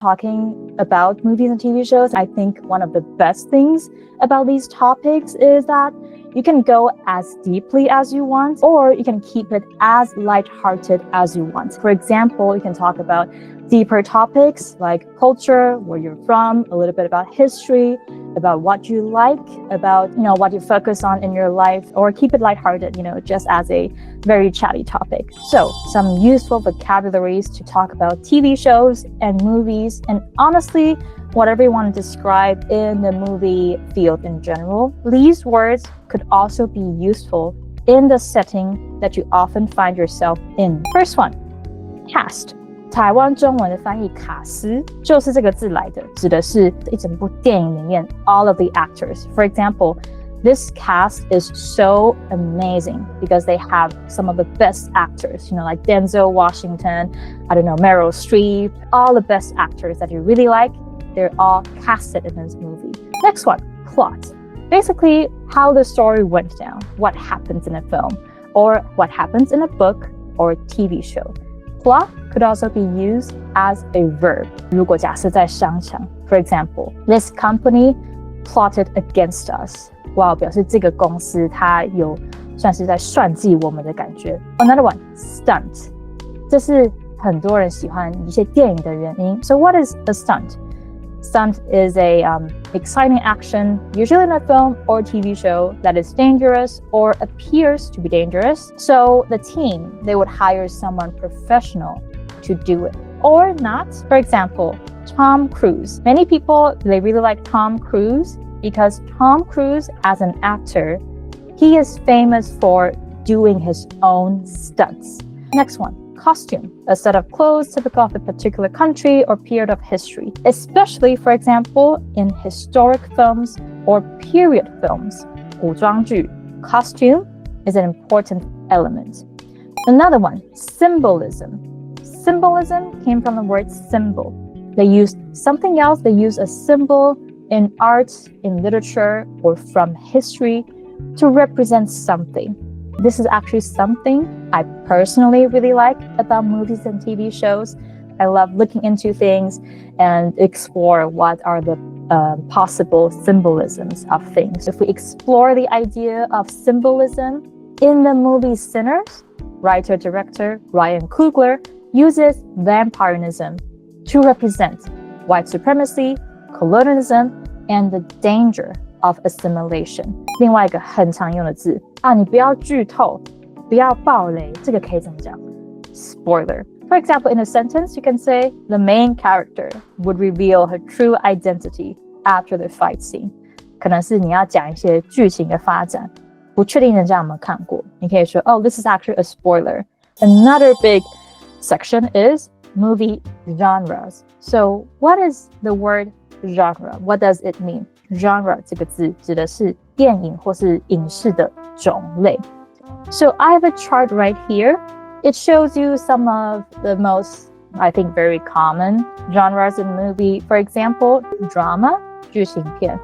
talking about movies and TV shows, I think one of the best things about these topics is that you can go as deeply as you want, or you can keep it as lighthearted as you want. For example, you can talk about deeper topics like culture, where you're from, a little bit about history, about what you like, about what you focus on in your life, or keep it lighthearted, just as a very chatty topic. So some useful vocabularies to talk about TV shows and movies, and honestly, whatever you want to describe in the movie field in general. These words could also be useful in the setting that you often find yourself in. First one, cast. 台湾中文的翻译卡司就是这个字来的，指的是一整部电影里面 all of the actors. For example, this cast is so amazing because they have some of the best actors, like Denzel Washington, Meryl Streep, all the best actors that you really like, they're all casted in this movie. Next one, plot. Basically, how the story went down, what happens in a film, or what happens in a book or TV show. Plot could also be used as a verb. 如果假设在商场 for example, this company plotted against us. 哇，表示这个公司它有算是在算计我们的感觉。Another one, stunt. 这是很多人喜欢一些电影的原因。So what is a stunt? Stunt is a exciting action, usually in a film or TV show, that is dangerous or appears to be dangerous. So the team, they would hire someone professional to do it. Or not. For example, Tom Cruise. Many people, they really like Tom Cruise because Tom Cruise, as an actor, he is famous for doing his own stunts. Next one. Costume, a set of clothes typical of a particular country or period of history, especially, for example, in historic films or period films. 古装剧, costume is an important element. Another one, symbolism. Symbolism came from the word symbol. They used something else, they use a symbol in art, in literature, or from history to represent something. This is actually something I personally really like about movies and TV shows. I love looking into things and explore what are the possible symbolisms of things. If we explore the idea of symbolism in the movie Sinners, writer-director Ryan Coogler uses vampirism to represent white supremacy, colonialism, and the danger of assimilation. 另外一个很常用的字你不要剧透，不要爆雷，这个可以怎么讲？ Spoiler. For example, in a sentence, you can say, the main character would reveal her true identity after the fight scene. 可能是你要讲一些剧情的发展，不确定人家有没有看过，你可以说 Oh, this is actually a spoiler. Another big section is movie genres. So what is the word genre? What does it mean? Genre 这个字指的是电影或是影视的种类。So I have a chart right here. It shows you some of the most, I think, very common genres in movie. For example, drama, 剧情片,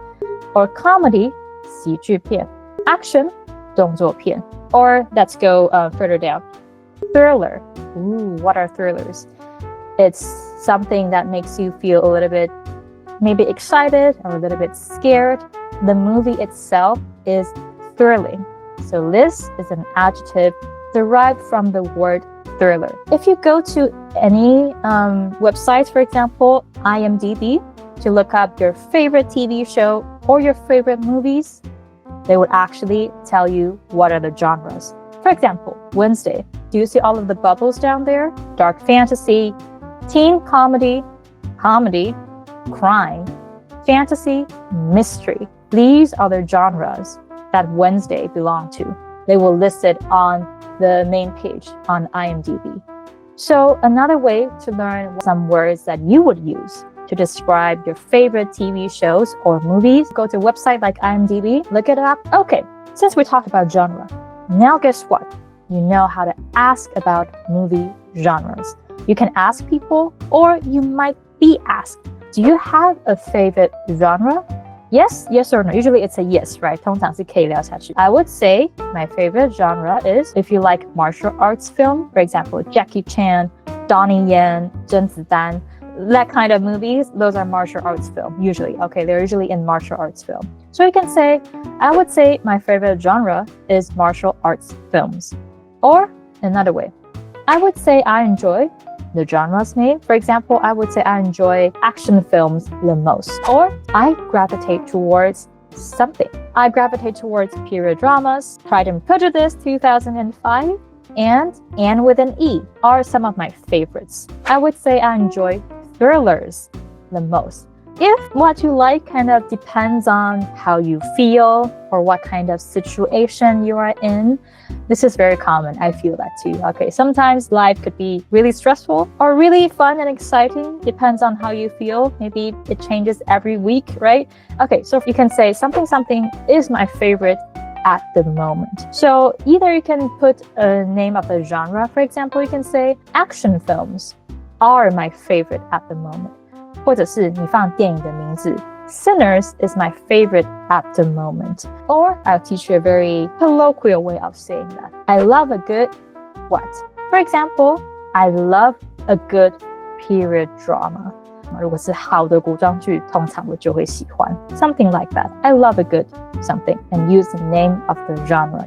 or comedy, 喜剧片, action, 动作片, or let's go further down. Thriller. Ooh, what are thrillers? It's something that makes you feel a little bit maybe excited or a little bit scared. The movie itself is thrilling. So this is an adjective derived from the word thriller. If you go to any websites, for example, IMDb, to look up your favorite TV show or your favorite movies, they would actually tell you what are the genres. For example, Wednesday. Do you see all of the bubbles down there? Dark fantasy, teen comedy, crime, fantasy, mystery. These are the genres that Wednesday belong to. They will list it on the main page on IMDb. So another way to learn some words that you would use to describe your favorite TV shows or movies, go to a website like IMDb, look it up. Okay, since we talked about genre, now guess what? You know how to ask about movie genres. You can ask people, or you might be asked, do you have a favorite genre? Yes or no? Usually it's a yes, right? 通常是可以聊下去. I would say my favorite genre is if you like martial arts film, for example, Jackie Chan, Donnie Yen, 甄子丹, that kind of movies, those are martial arts film, usually. Okay, they're usually in martial arts film. So you can say, I would say my favorite genre is martial arts films. Or another way, I would say I enjoy the genre's name. For example, I would say I enjoy action films the most. Or I gravitate towards something. I gravitate towards period dramas. Pride and Prejudice 2005 and with an E are some of my favorites. I would say I enjoy thrillers the most. If what you like kind of depends on how you feel or what kind of situation you are in, this is very common. I feel that too. Okay, sometimes life could be really stressful or really fun and exciting. Depends on how you feel. Maybe it changes every week, right? Okay, so you can say something is my favorite at the moment. So either you can put a name of a genre. For example, you can say action films are my favorite at the moment. 或者是你放电影的名字 Sinners is my favorite at the moment. Or I'll teach you a very colloquial way of saying that. I love a good what? For example, I love a good period drama. 如果是好的古装剧，通常我就会喜欢 something like that. I love a good something and use the name of the genre.